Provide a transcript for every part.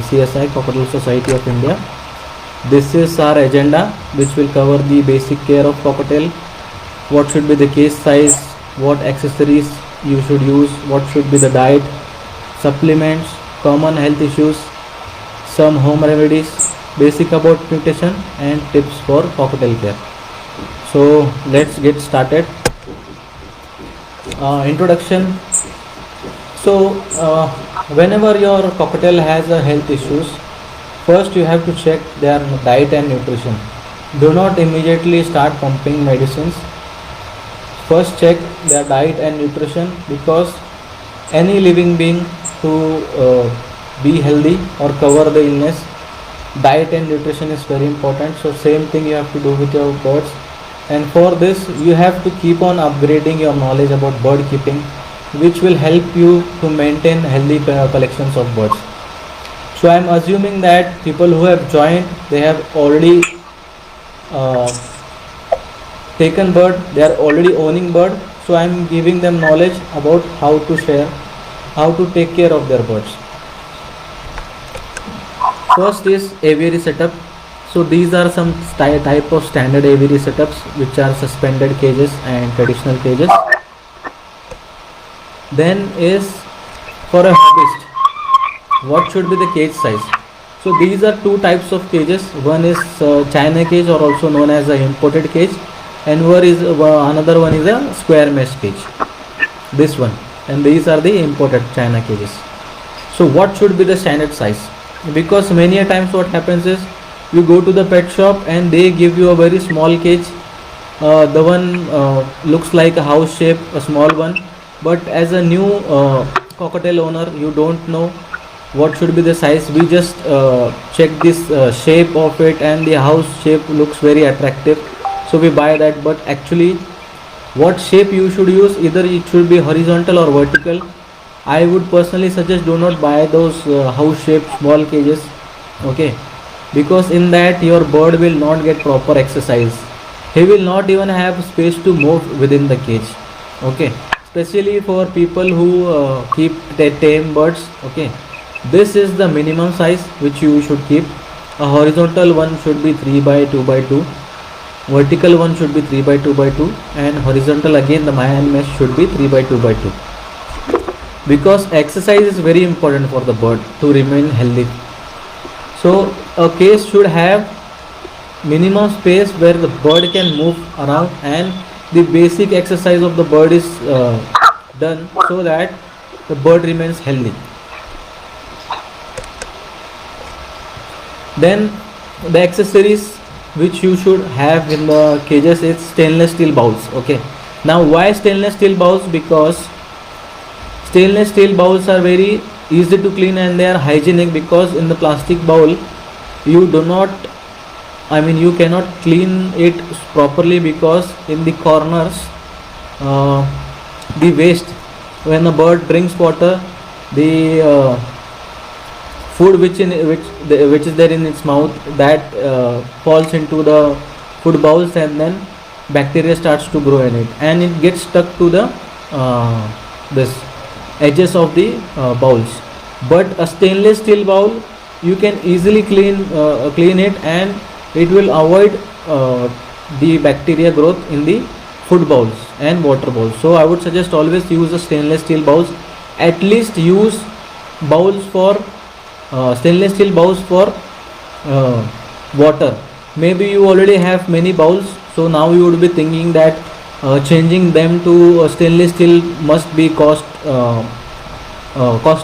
CSI, Cockatiel Society of India. This is our agenda, which will cover the basic care of cockatiel, what should be the cage size, what accessories you should use, what should be the diet, supplements, common health issues, some home remedies, basic about mutation, and tips for cockatiel care. So let's get started. Introduction. So whenever your cockatiel has a health issues, first you have to check their diet and nutrition. Do not immediately start pumping medicines. First check their diet and nutrition, because any living being to be healthy or cover the illness, diet and nutrition is very important. So same thing you have to do with your birds, and for this you have to keep on upgrading your knowledge about bird keeping, which will help you to maintain healthy collections of birds. So I am assuming that people who have joined, they have already taken bird, they are already owning bird. So I am giving them knowledge about how to share, how to take care of their birds. First is aviary setup. So these are some type of standard aviary setups, which are suspended cages and traditional cages. Then is for a hobbyist, what should be the cage size? So these are two types of cages. One is China cage, or also known as a imported cage, and another one is a square mesh cage. This one, and these are the imported China cages. So what should be the standard size? Because many a times what happens is, you go to the pet shop and they give you a very small cage. The one looks like a house shape, a small one, but as a new cockatiel owner, you don't know what should be the size. We just check this shape of it, and the house shape looks very attractive, so we buy that. But actually what shape you should use, either it should be horizontal or vertical. I would personally suggest, do not buy those house shaped small cages, okay, because in that your bird will not get proper exercise. He will not even have space to move within the cage, okay, especially for people who keep tame birds, okay. This is the minimum size which you should keep. A horizontal one should be 3 by 2 by 2, vertical one should be 3 by 2 by 2, and horizontal again the Mayan mesh should be 3 by 2 by 2, because exercise is very important for the bird to remain healthy. So a cage should have minimum space where the bird can move around, and the basic exercise of the bird is done, so that the bird remains healthy. Then the accessories which you should have in the cages is stainless steel bowls, okay. Now why stainless steel bowls? Because stainless steel bowls are very easy to clean and they are hygienic, because in the plastic bowl you cannot clean it properly, because in the corners the waste, when a bird drinks water, the food which is there in its mouth, that falls into the food bowls, and then bacteria starts to grow in it, and it gets stuck to the this edges of the bowls. But a stainless steel bowl, you can easily clean it, and it will avoid the bacteria growth in the food bowls and water bowls. So I would suggest always use the stainless steel bowls. At least use bowls for stainless steel bowls for water. Maybe you already have many bowls, so now you would be thinking that changing them to stainless steel must be cost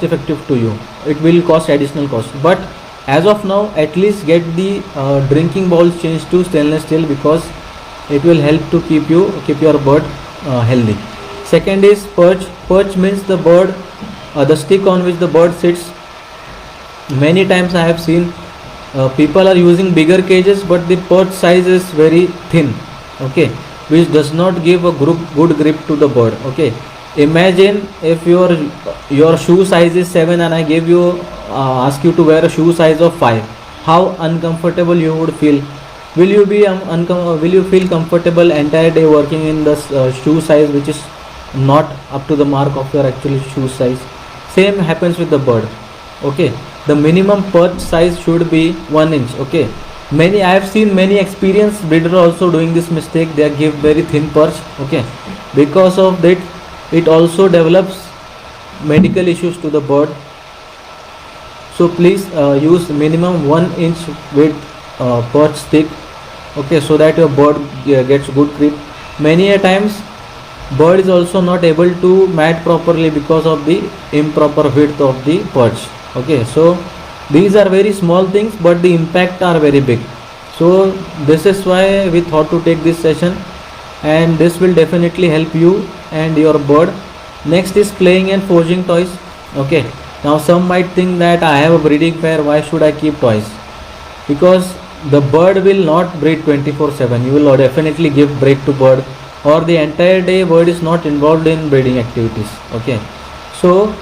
effective to you. It will cost additional cost, but as of now, at least get the drinking bowls changed to stainless steel, because it will help to keep your bird healthy. Second is perch. Perch means the bird, the stick on which the bird sits. Many times I have seen people are using bigger cages, but the perch size is very thin, okay, which does not give a good grip to the bird, okay. Imagine if your shoe size is 7 and I gave you ask you to wear a shoe size of 5, how uncomfortable you would feel. Will you feel comfortable entire day working in the shoe size which is not up to the mark of your actual shoe size? Same happens with the bird, okay. the minimum perch size should be 1 inch. Okay, many I have seen many experienced breeder also doing this mistake. They give very thin perch. Okay, because of that it also develops medical issues to the bird. So please use minimum 1 inch width perch stick. Okay, so that your bird gets good grip. Many a times bird is also not able to mat properly because of the improper width of the perch. Okay, so these are very small things, but the impact are very big. So this is why we thought to take this session, and this will definitely help you and your bird. Next is playing and forging toys. Okay, now some might think that I have a breeding pair, why should I keep toys? Because the bird will not breed 24/7. You will definitely give break to bird, or the entire day bird is not involved in breeding activities. Okay, so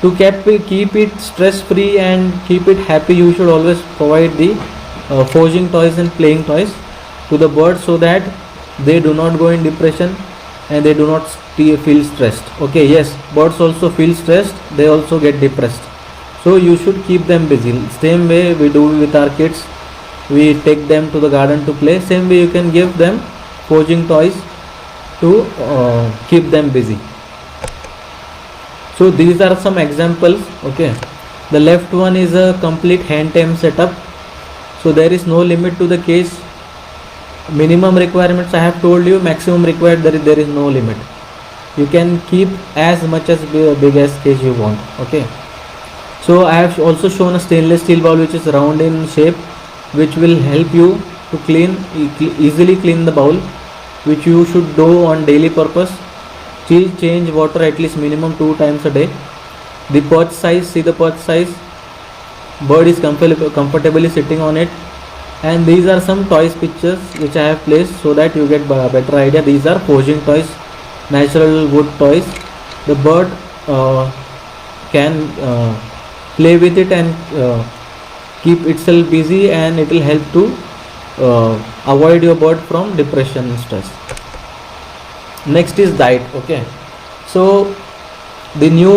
to keep it stress free and keep it happy, you should always provide the forging toys and playing toys to the bird, so that they do not go in depression and they do not feel stressed. Okay, yes, birds also feel stressed, they also get depressed, so you should keep them busy. Same way we do with our kids, we take them to the garden to play. Same way you can give them forging toys to keep them busy. So these are some examples. Okay, the left one is a complete hand tame setup. So there is no limit to the cage. Minimum requirements I have told you, maximum required there is no limit. You can keep as much as big as cage you want. Okay, so I have also shown a stainless steel bowl which is round in shape, which will help you to easily clean the bowl, which you should do on daily purpose. Change water at least minimum 2 times a day. The perch size, see the perch size, bird is comfortably sitting on it. And these are some toys pictures which I have placed so that you get a better idea. These are forging toys, natural wood toys. The bird can play with it and keep itself busy, and it will help to avoid your bird from depression and stress. Next is diet. Okay, so the new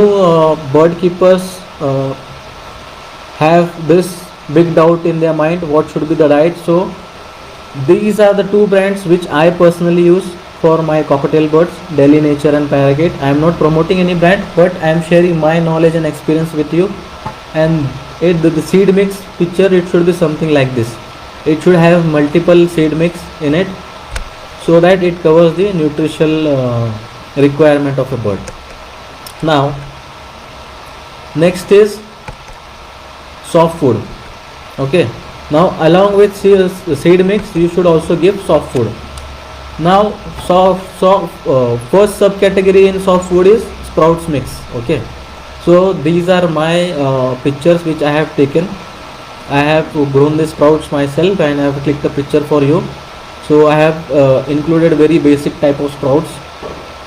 bird keepers have this big doubt in their mind, what should be the diet. So these are the 2 brands which I personally use for my cockatiel birds, Delhi Nature and Parakeet. I am not promoting any brand, but I am sharing my knowledge and experience with you. And the seed mix picture, it should be something like this. It should have multiple seed mix in it, so that it covers the nutritional requirement of a bird. Now next is soft food. Okay, now along with seed mix you should also give soft food. Now first subcategory in soft food is sprouts mix. Okay, so these are my pictures which I have taken. I have grown the sprouts myself and I have clicked a picture for you. So I have included very basic type of sprouts,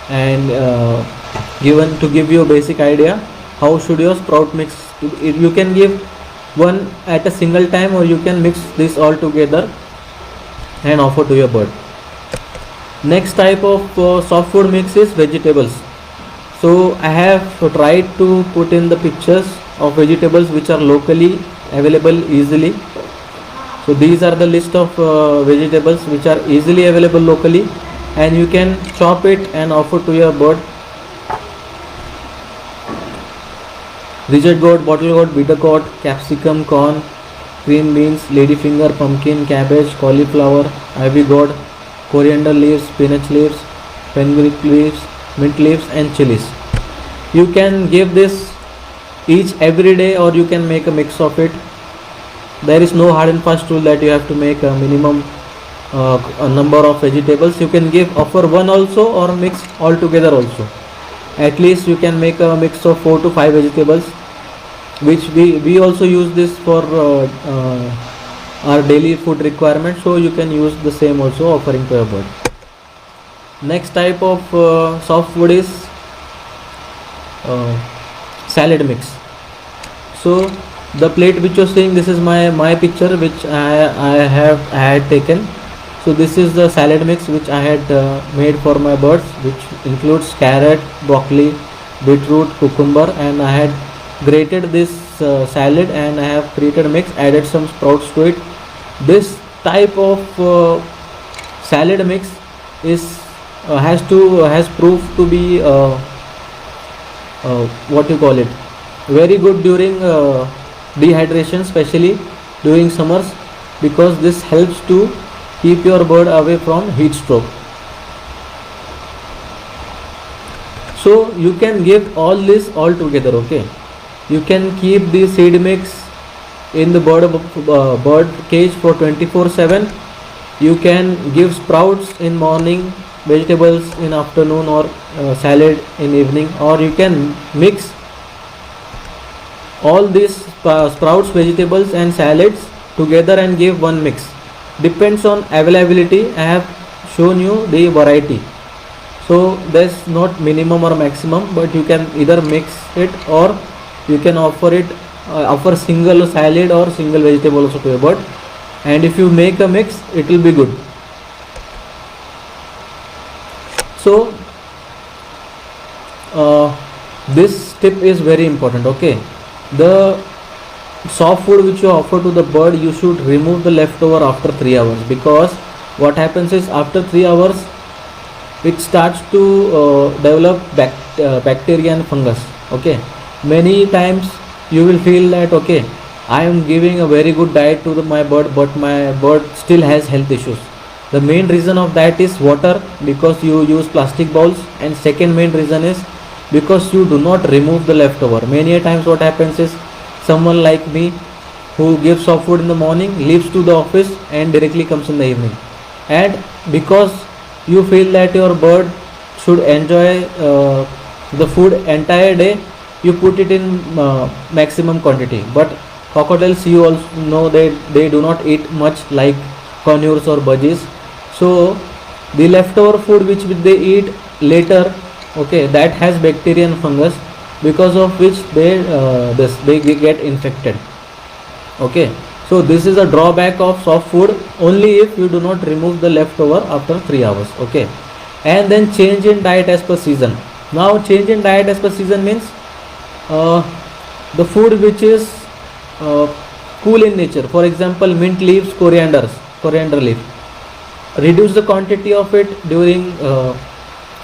and given to give you a basic idea how should your sprout mix. You can give one at a single time, or you can mix this all together and offer to your bird. Next type of soft food mix is vegetables. So I have tried to put in the pictures of vegetables which are locally available easily. So these are the list of vegetables which are easily available locally, and you can chop it and offer to your bird. Rigid gourd, bottle gourd, bitter gourd, capsicum, corn, green beans, ladyfinger, pumpkin, cabbage, cauliflower, ivy gourd, coriander leaves, spinach leaves, fenugreek leaves, mint leaves and chilies. You can give this each every day, or you can make a mix of it. There is no hard and fast rule that you have to make a minimum a number of vegetables. You can offer one also, or mix all together also. At least you can make a mix of 4 to 5 vegetables, which we also use this for our daily food requirement. So you can use the same also, offering to your bird. Next type of soft food is salad mix. So the plate which you're seeing, this is my picture which I had taken. So this is the salad mix which I had made for my birds, which includes carrot, broccoli, beetroot, cucumber, and I had grated this salad and I have created mix, added some sprouts to it. This type of salad mix is has proved to be what you call it, very good during dehydration, especially during summers, because this helps to keep your bird away from heat stroke. So you can give all this all together. Okay, you can keep the seed mix in the bird cage for 24/7. You can give sprouts in morning, vegetables in afternoon, or salad in evening, or you can mix all these sprouts, vegetables and salads together and give one mix. Depends on availability. I have shown you the variety, so there's not minimum or maximum, but you can either mix it, or you can offer single salad or single vegetable also to a bird, and if you make a mix, it will be good. So this tip is very important. Okay, the soft food which you offer to the bird, you should remove the leftover after 3 hours, because what happens is after 3 hours it starts to develop bacteria and fungus. Okay, many times you will feel that, okay, I am giving a very good diet to my bird, but my bird still has health issues. The main reason of that is water, because you use plastic bowls, and second main reason is because you do not remove the leftover. Many a times what happens is, someone like me who gives soft food in the morning leaves to the office and directly comes in the evening, and because you feel that your bird should enjoy the food entire day, you put it in maximum quantity. But cockatiels, you also know, they do not eat much like conures or budgies, so the leftover food which they eat later, okay, that has bacteria and fungus, because of which they get infected. Okay, so this is a drawback of soft food, only if you do not remove the leftover after 3 hours. Okay, and then change in diet as per season. Now change in diet as per season means the food which is cool in nature, for example mint leaves, coriander leaf, reduce the quantity of it during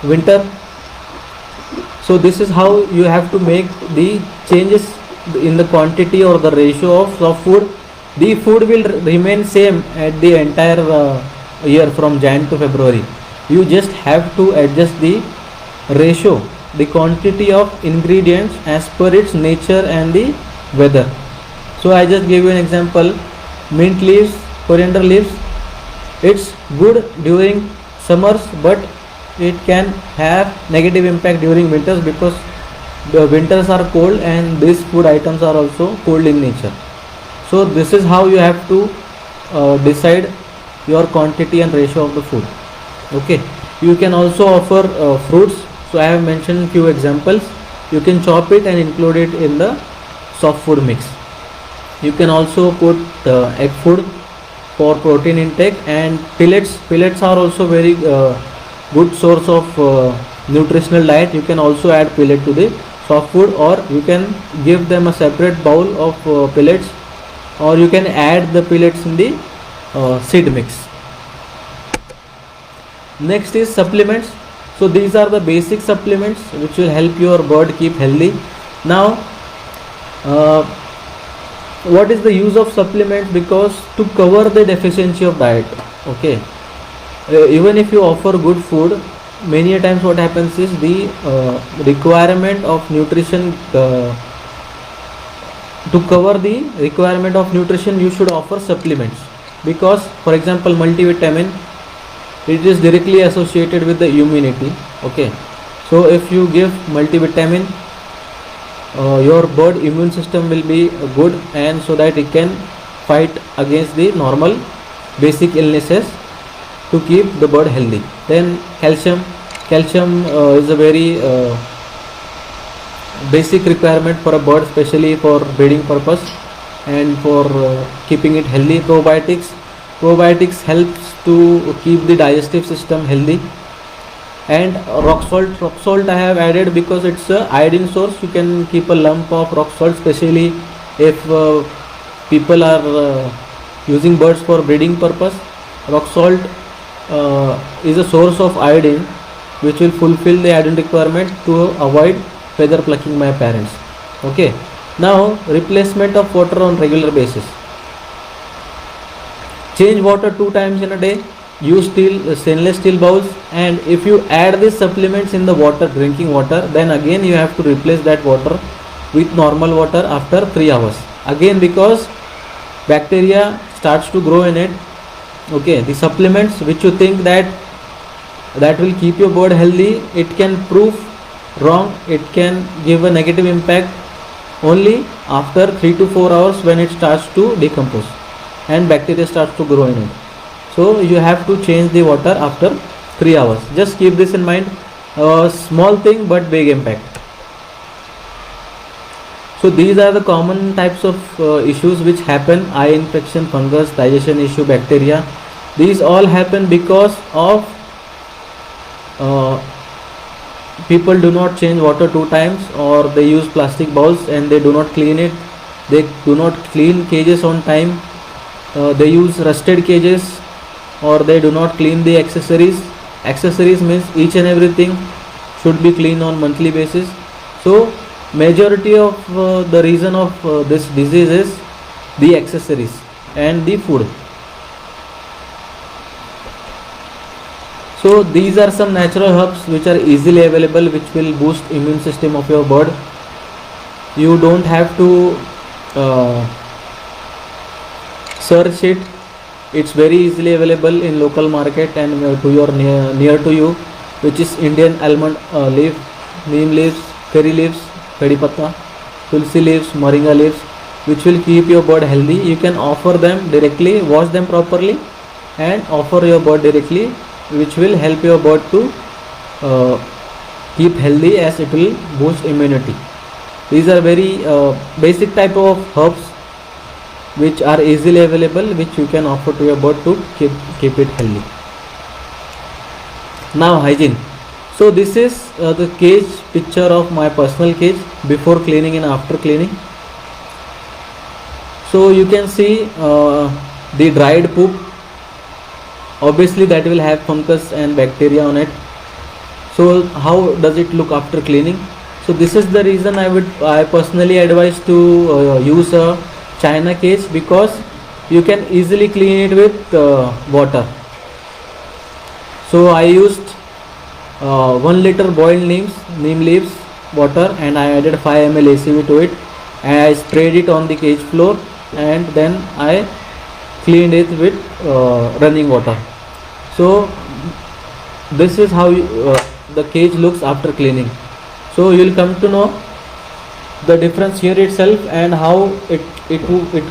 winter. So this is how you have to make the changes in the quantity or the ratio of soft food. The food will remain same at the entire year from Jan to February. You just have to adjust the ratio, the quantity of ingredients as per its nature and the weather. So I just gave you an example, mint leaves, coriander leaves, it's good during summers, but it can have negative impact during winters, because the winters are cold and these food items are also cold in nature. So this is how you have to decide your quantity and ratio of the food. Okay, you can also offer fruits. So I have mentioned few examples. You can chop it and include it in the soft food mix. You can also put egg food for protein intake, and pellets are also very good source of nutritional diet. You can also add pellet to the soft food, or you can give them a separate bowl of pellets, or you can add the pellets in the seed mix. Next is supplements. So these are the basic supplements which will help your bird keep healthy. Now what is the use of supplements? Because to cover the deficiency of diet. Okay, even if you offer good food, many a times what happens is the requirement of nutrition, to cover the requirement of nutrition, you should offer supplements. Because for example multivitamin, it is directly associated with the immunity. Okay, so if you give multivitamin, your bird immune system will be good, and so that it can fight against the normal basic illnesses to keep the bird healthy. Then calcium is a very basic requirement for a bird, especially for breeding purpose and for keeping it healthy. Probiotics helps to keep the digestive system healthy. And rock salt I have added because it's a iodine source. You can keep a lump of rock salt, especially if people are using birds for breeding purpose, rock salt is a source of iodine which will fulfill the iodine requirement to avoid feather plucking by parents. Okay, now replacement of water on regular basis. Change water 2 times in a day. Use stainless steel bowls, and if you add these supplements in the water, drinking water, then again you have to replace that water with normal water after 3 hours again, because bacteria starts to grow in it. Okay, the supplements which you think that will keep your bird healthy, it can prove wrong. It can give a negative impact only after 3 to 4 hours, when it starts to decompose and bacteria starts to grow in it. So you have to change the water after 3 hours. Just keep this in mind. Small thing but big impact. So these are the common types of issues which happen: eye infection, fungus, digestion issue, bacteria. These all happen because of people do not change water 2 times, or they use plastic bowls and they do not clean it. They do not clean cages on time. They use rusted cages, or they do not clean the accessories. Accessories means each and everything should be cleaned on monthly basis. So majority of the reason of this disease is the accessories and the food. So these are some natural herbs which are easily available, which will boost immune system of your bird. You don't have to search it. It's very easily available in local market and to your near to you, which is Indian almond leaf, neem leaves, curry leaves, kadi patta, tulsi leaves, moringa leaves, which will keep your bird healthy. You can offer them directly, wash them properly and offer your bird directly, which will help your bird to keep healthy, as it will boost immunity. These are very basic type of herbs which are easily available, which you can offer to your bird to keep it healthy. Now hygiene. So this is the cage picture of my personal cage before cleaning and after cleaning. So you can see the dried poop. Obviously that will have fungus and bacteria on it. So how does it look after cleaning? So this is the reason I personally advise to use a China cage, because you can easily clean it with water. So I used 1 liter boiled neem leaves water, and I added 5 ml ACV to it, and I sprayed it on the cage floor, and then I cleaned it with running water. So this is how the cage looks after cleaning. So you will come to know the difference here itself, and how it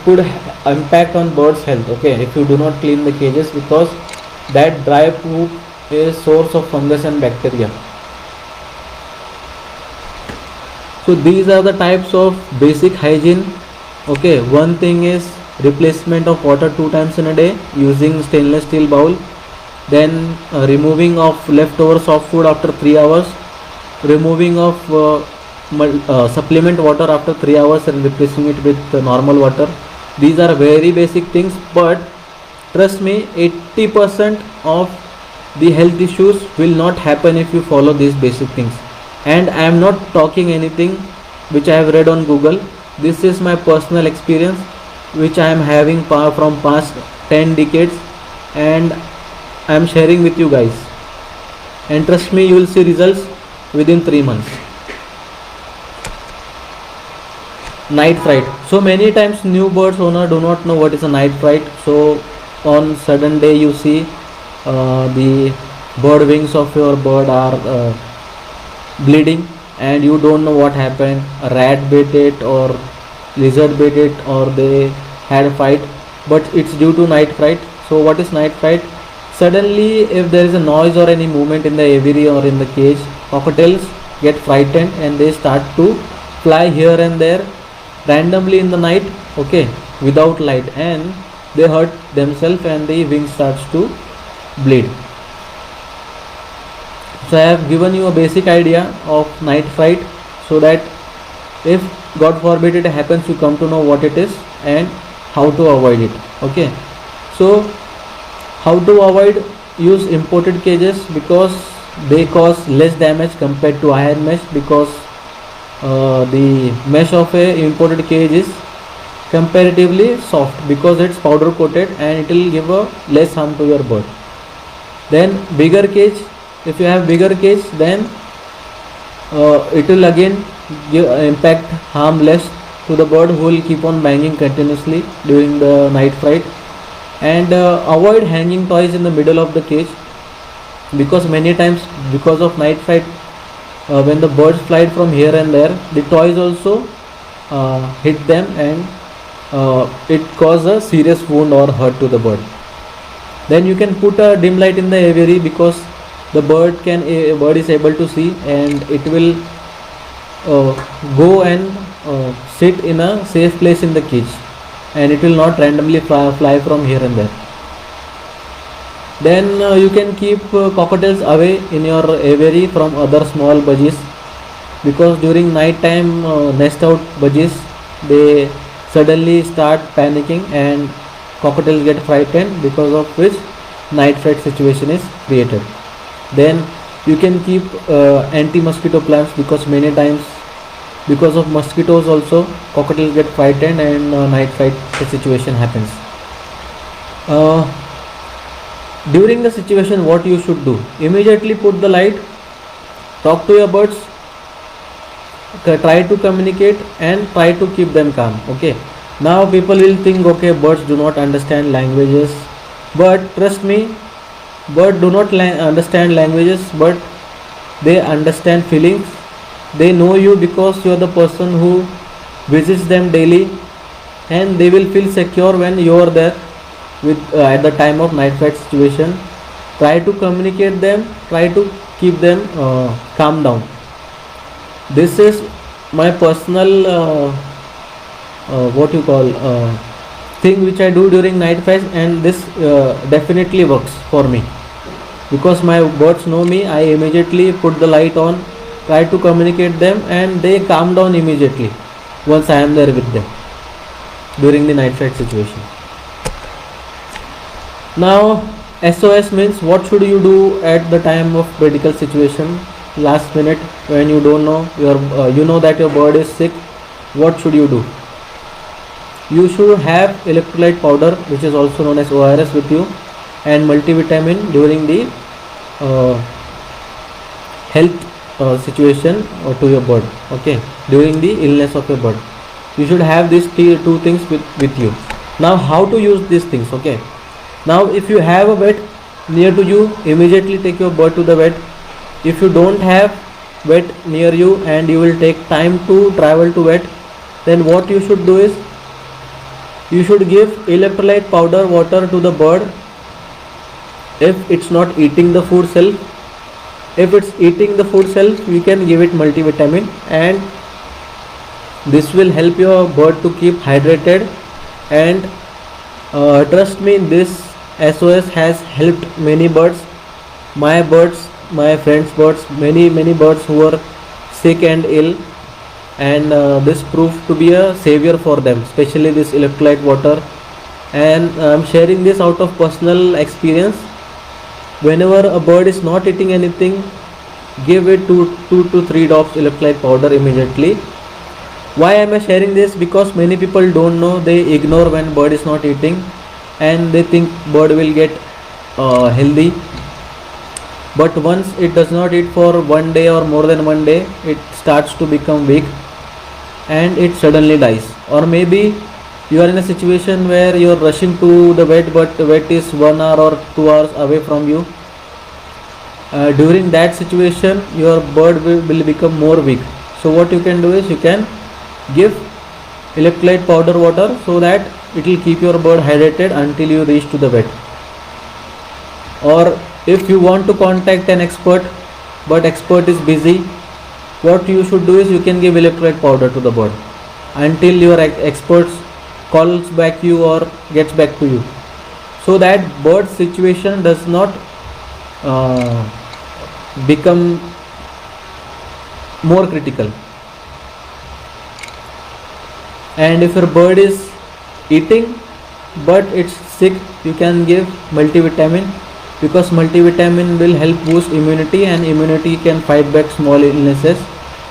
could impact on birds' health. Okay, if you do not clean the cages, because that dry poop is source of fungus and bacteria. So these are the types of basic hygiene. Okay, one thing is replacement of water 2 times in a day using stainless steel bowl, then removing of leftover soft food after 3 hours, removing of supplement water after 3 hours and replacing it with normal water. These are very basic things, but trust me, 80% of the health issues will not happen if you follow these basic things. And I am not talking anything which I have read on Google. This is my personal experience, which I am having from past 10 decades, and I am sharing with you guys. And trust me, you will see results within 3 months. Night fright. So many times new birds owner do not know what is a night fright. So on sudden day you see the bird wings of your bird are bleeding, and you don't know what happened. A rat bit it, or lizard bit it, or they had a fight, but it's due to night fright. So what is night fright? Suddenly, if there is a noise or any movement in the aviary or in the cage, cockatiels get frightened and they start to fly here and there randomly in the night, okay, without light, and they hurt themselves and the wing starts to bleed. So I have given you a basic idea of night fright, so that if God forbid it happens, you come to know what it is and how to avoid it. Okay, so how to avoid use imported cages, because they cause less damage compared to iron mesh, because the mesh of a imported cage is comparatively soft because it's powder coated and it will give a less harm to your bird. Then bigger cage, if you have bigger cage, then it will again give impact harm less to the bird, who will keep on banging continuously during the night fright. And avoid hanging toys in the middle of the cage, because many times because of night fright, when the birds fly from here and there, the toys also hit them, and it cause a serious wound or hurt to the bird. Then you can put a dim light in the aviary, because the bird is able to see, and it will go and sit in a safe place in the cage, and it will not randomly fly from here and there. Then you can keep cockatiels away in your aviary from other small budgies, because during night time nest out budgies, they suddenly start panicking and cockatiels get frightened, because of which night fright situation is created. Then you can keep anti-mosquito plants, because many times because of mosquitoes also cockatiels get frightened and night fright situation happens. During the situation, what you should do: immediately put the light, talk to your birds, try to communicate and try to keep them calm. Okay, now people will think, okay, birds do not understand languages, but trust me, birds do not understand languages, but they understand feelings. They know you because you are the person who visits them daily, and they will feel secure when you are there with at the time of night fright situation. Try to communicate them, try to keep them calm down. This is my personal what you call thing which I do during night fright, and this definitely works for me, because my birds know me. I immediately put the light on, try to communicate them, and they calm down immediately once I am there with them during the night fright situation. Now SOS means what should you do at the time of critical situation, last minute, when you don't know you know that your bird is sick. What should you do? You should have electrolyte powder, which is also known as ORS, with you, and multivitamin during the health situation to your bird. Okay, during the illness of your bird, you should have these two things with you. Now how to use these things? Okay, now if you have a vet near to you, immediately take your bird to the vet. If you don't have vet near you and you will take time to travel to vet, then what you should do is you should give electrolyte powder water to the bird if it's not eating the food self. If it's eating the food self, you can give it multivitamin, and this will help your bird to keep hydrated. And trust me, this SOS has helped many birds, my friends' birds, many birds who were sick and ill, and this proved to be a savior for them, especially this electrolyte water. And I'm sharing this out of personal experience. Whenever a bird is not eating anything, give it 2 to 3 drops electrolyte powder immediately. Why am I sharing this? Because many people don't know, they ignore when bird is not eating, and they think bird will get healthy. But once it does not eat for 1 day or more than 1 day, it starts to become weak and it suddenly dies. Or maybe you are in a situation where you are rushing to the vet, but the vet is 1 hour or 2 hours away from you. During that situation, your bird will become more weak. So what you can do is you can give electrolyte powder water, so that it will keep your bird hydrated until you reach to the vet. Or if you want to contact an expert, but expert is busy, what you should do is you can give electrolyte powder to the bird until your expert calls back you or gets back to you, so that bird situation does not become more critical. And if your bird is eating but it's sick, you can give multivitamin, because multivitamin will help boost immunity, and immunity can fight back small illnesses,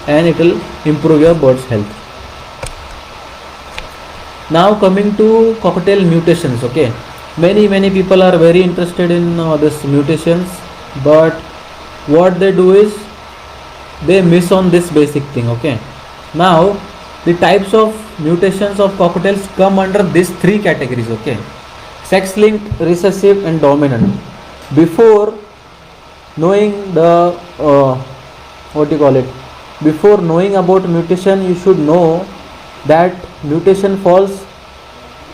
and it will improve your bird's health. Now coming to cockatiel mutations. Okay, many people are very interested in this mutations, but what they do is they miss on this basic thing. Okay, now the types of mutations of cockatiels come under these three categories. Okay, sex linked, recessive, and dominant. Before knowing the what do you call it, before knowing about mutation, you should know that mutation falls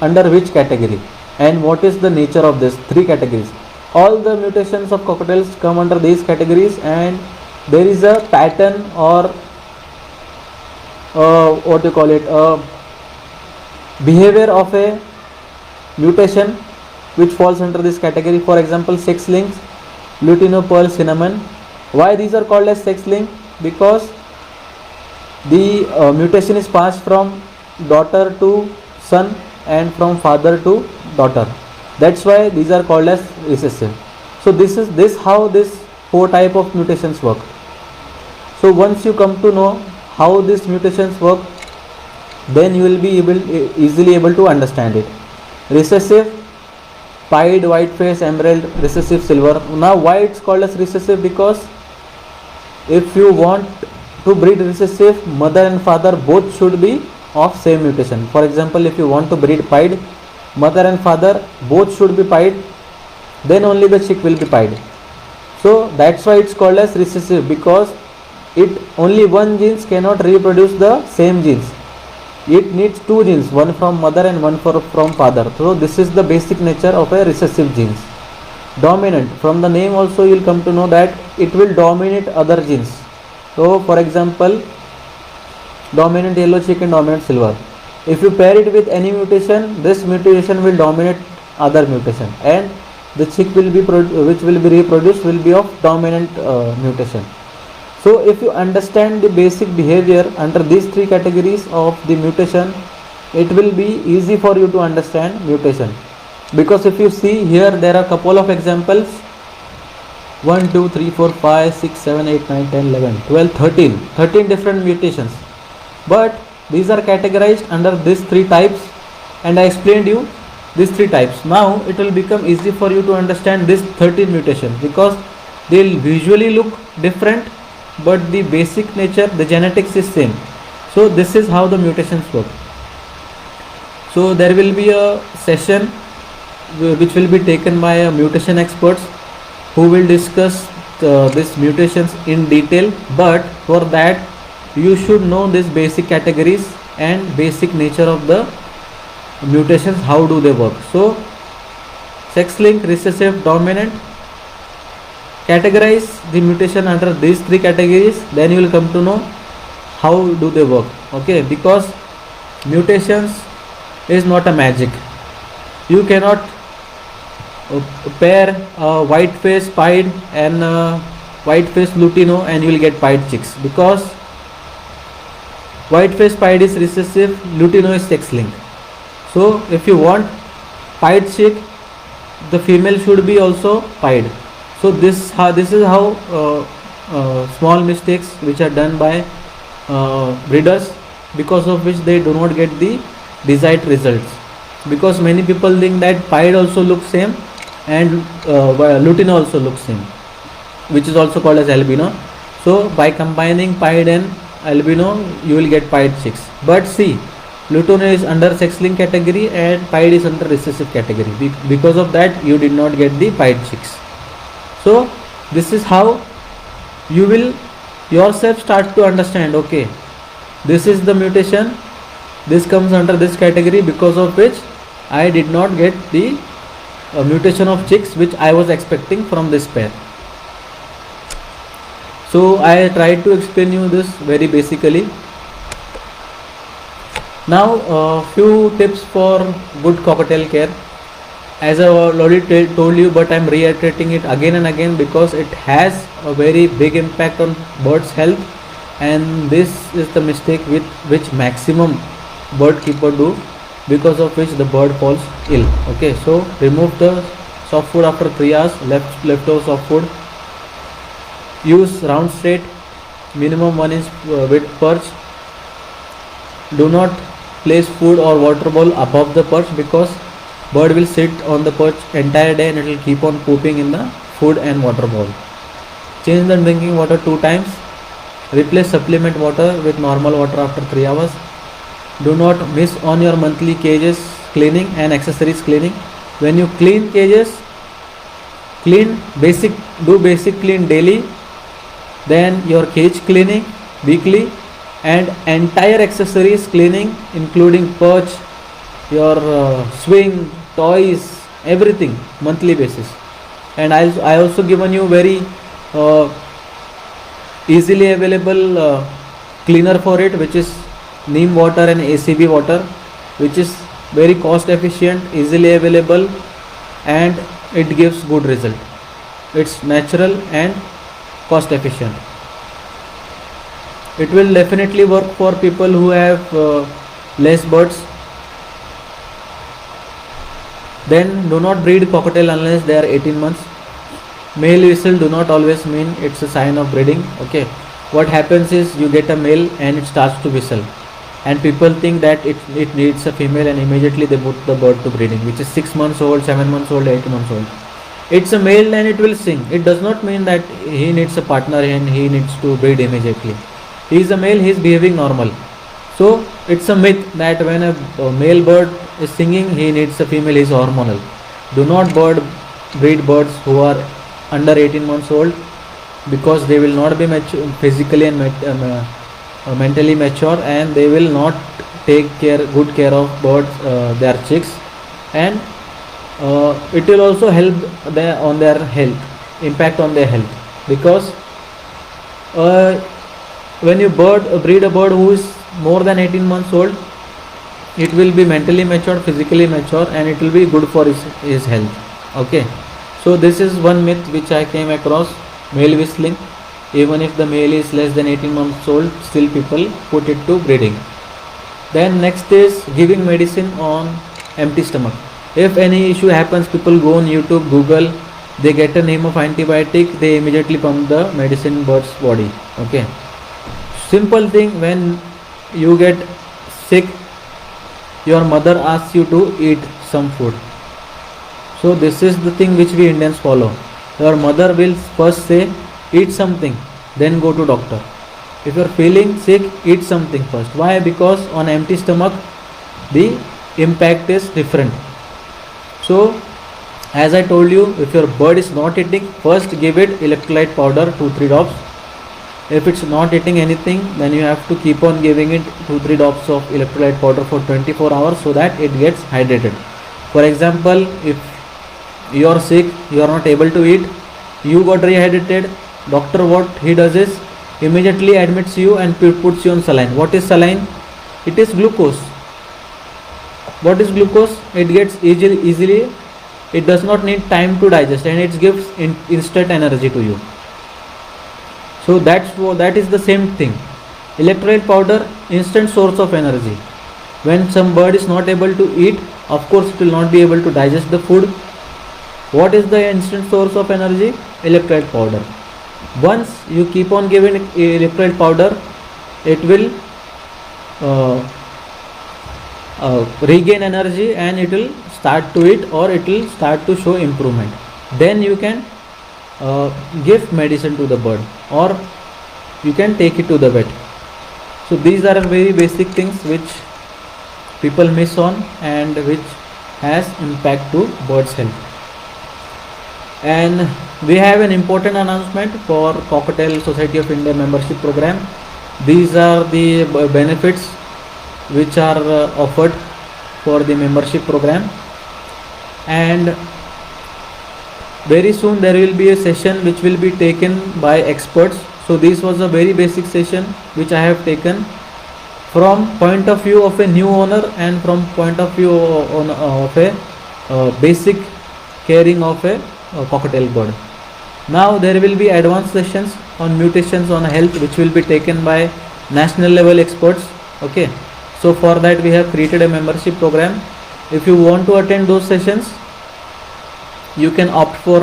under which category and what is the nature of these three categories. All the mutations of cockatiels come under these categories, and there is a pattern or what do you call it, behavior of a mutation which falls under this category. For example, sex links, lutino, pearl, cinnamon. Why these are called as sex link? Because the mutation is passed from daughter to son and from father to daughter. That's why these are called as recessive. So this how this four type of mutations work. So once you come to know how these mutations work, then you will be easily able to understand it. Recessive, pied, white face, emerald, recessive, silver. Now why it's called as recessive? Because if you want to breed recessive, mother and father both should be of same mutation. For example, if you want to breed pied, mother and father both should be pied, then only the chick will be pied. So that's why it's called as recessive, because it only one genes cannot reproduce the same genes. It needs two genes, one from mother and one from father. So this is the basic nature of a recessive genes. Dominant, from the name also you will come to know that it will dominate other genes. So for example, dominant yellow chick and dominant silver. If you pair it with any mutation, this mutation will dominate other mutation, and the chick will be which will be reproduced will be of dominant mutation. So if you understand the basic behavior under these three categories of the mutation, it will be easy for you to understand mutation. Because if you see here, there are a couple of examples: 1, 2, 3, 4, 5, 6, 7, 8, 9, 10, 11, 12, 13 different mutations. But these are categorized under these three types, and I explained you these three types. Now it will become easy for you to understand this 13 mutations, because they will visually look different, but the basic nature, the genetics is same. So this is how the mutations work. So there will be a session which will be taken by a mutation experts who will discuss these mutations in detail, but for that you should know these basic categories and basic nature of the mutations, how do they work. So sex link, recessive, dominant, categorize the mutation under these three categories, then you will come to know how do they work. Okay, because mutations is not a magic. You cannot pair white face pied and white face lutino and you will get pied chicks, because white face pied is recessive, lutino is sex link. So if you want pied chick, the female should be also pied. So this is how small mistakes which are done by breeders, because of which they do not get the desired results. Because many people think that pied also looks same and lutino also looks same, which is also called as albino. So by combining pied and albino, you will get pied chicks. But see, lutino is under sex link category and pied is under recessive category. Because of that, you did not get the pied chicks. So this is how you will yourself start to understand, okay, this is the mutation, this comes under this category, because of which I did not get the mutation of chicks which I was expecting from this pair. So I tried to explain you this very basically. Now few tips for good cockatiel care. As I already told you, but I am reiterating it again and again, because it has a very big impact on birds' health, and this is the mistake with which maximum bird keeper do, because of which the bird falls ill. Okay, so remove the soft food after 3 hours. Leftover soft food. Use round straight, minimum 1 inch width perch. Do not place food or water bowl above the perch, because bird will sit on the perch entire day and it will keep on pooping in the food and water bowl. Change the drinking water 2 times. Replace supplement water with normal water after 3 hours. Do not miss on your monthly cages cleaning and accessories cleaning. When you clean cages, do basic clean daily, then your cage cleaning weekly, and entire accessories cleaning including perch, your swing, toys, everything monthly basis. And I also given you very easily available cleaner for it, which is neem water and ACB water, which is very cost efficient, easily available, and it gives good result. It's natural and cost efficient. It will definitely work for people who have less birds. Then do not breed cockatiel unless they are 18 months. Male whistle do not always mean it's a sign of breeding. Okay, what happens is you get a male and it starts to whistle, and people think that it needs a female, and immediately they put the bird to breeding, which is 6 months old, 7 months old, 8 months old. It's a male and it will sing. It does not mean that he needs a partner and he needs to breed immediately. He is a male, he is behaving normal. So it's a myth that when a male bird is singing, he needs a female, he is hormonal. Do not breed birds who are under 18 months old, because they will not be physically and mentally mature, and they will not take good care of birds, their chicks, and it will also help on their health, impact on their health, because when you breed a bird who is more than 18 months old, it will be mentally mature, physically mature, and it will be good for his health. Okay, so this is one myth which I came across. Male whistling, even if the male is less than 18 months old, still people put it to breeding. Then next is giving medicine on empty stomach. If any issue happens, people go on YouTube, Google, they get a name of antibiotic, they immediately pump the medicine in bird's body. Okay, simple thing, when you get sick, your mother asks you to eat some food. So this is the thing which we Indians follow. Your mother will first say eat something, then go to doctor. If you are feeling sick, eat something first. Why? Because on empty stomach the impact is different. So as I told you, if your bird is not eating, first give it electrolyte powder 2-3 drops. If it's not eating anything, then you have to keep on giving it 2-3 drops of electrolyte powder for 24 hours so that it gets hydrated. For example, if you are sick, you are not able to eat, you got rehydrated, doctor what he does is immediately admits you and puts you on saline. What is saline? It is glucose. What is glucose? It gets easily, it does not need time to digest, and it gives instant energy to you. So that is the same thing. Electrolyte powder, instant source of energy. When some bird is not able to eat, of course it will not be able to digest the food. What is the instant source of energy? Electrolyte powder. Once you keep on giving electrolyte powder, it will regain energy and it will start to eat, or it will start to show improvement. Then you can give medicine to the bird, or you can take it to the vet. So these are very basic things which people miss on and which has impact to birds' health. And we have an important announcement for Cockatiel Society of India membership program. These are the benefits which are offered for the membership program, and very soon there will be a session which will be taken by experts. So this was a very basic session which I have taken from point of view of a new owner and from point of view of a basic caring of a cockatiel bird. Now there will be advanced sessions on mutations on health which will be taken by national level experts. Okay, So for that we have created a membership program. If you want to attend those sessions, you can opt for